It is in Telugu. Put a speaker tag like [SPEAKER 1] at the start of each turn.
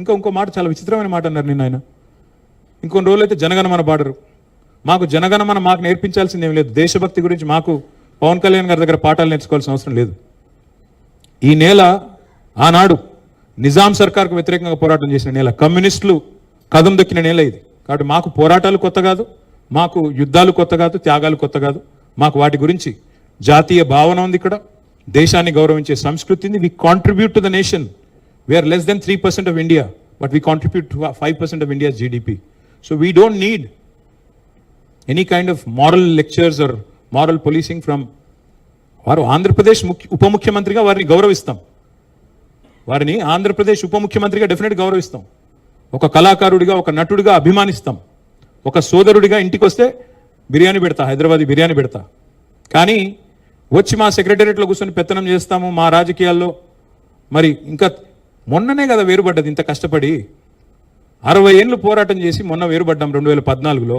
[SPEAKER 1] ఇంకో మాట చాలా విచిత్రమైన మాట అన్నారు నిన్న ఆయన. ఇంకొన్ని రోజులు అయితే జనగణమన పాడరు. మాకు జనగణమన మాకు నేర్పించాల్సింది ఏం లేదు. దేశభక్తి గురించి మాకు పవన్ కళ్యాణ్ గారి దగ్గర పాఠాలు నేర్చుకోవాల్సిన అవసరం లేదు. ఈ నేల ఆనాడు నిజాం సర్కార్కు వ్యతిరేకంగా పోరాటం చేసిన నేల, కమ్యూనిస్టులు కదం దొక్కిన నేల ఇది. కాబట్టి మాకు పోరాటాలు కొత్త కాదు, మాకు యుద్ధాలు కొత్త కాదు, త్యాగాలు కొత్త కాదు. మాకు వాటి గురించి జాతీయ భావన ఉంది. ఇక్కడ దేశాన్ని గౌరవించే సంస్కృతి ఉంది. We contribute to the nation. We are less than 3% of India, but we contribute to 5% of India's GDP. So we don't need any kind of moral lectures or moral policing from వారు ఆంధ్రప్రదేశ్ ఉప ముఖ్యమంత్రిగా వారిని గౌరవిస్తాం. వారిని ఆంధ్రప్రదేశ్ ఉప ముఖ్యమంత్రిగా డెఫినెట్గా గౌరవిస్తాం. ఒక కళాకారుడిగా, ఒక నటుడిగా అభిమానిస్తాం. ఒక సోదరుడిగా ఇంటికి వస్తే బిర్యానీ పెడతా, హైదరాబాదీ బిర్యానీ పెడతా. కానీ వచ్చి మా సెక్రటేరియట్లో కూర్చొని పెత్తనం చేస్తాము మా రాజకీయాల్లో. మరి ఇంకా మొన్ననే కదా వేరుపడ్డది. ఇంత కష్టపడి 60 ఏళ్ళు పోరాటం చేసి మొన్న వేరుపడ్డాం 2014లో.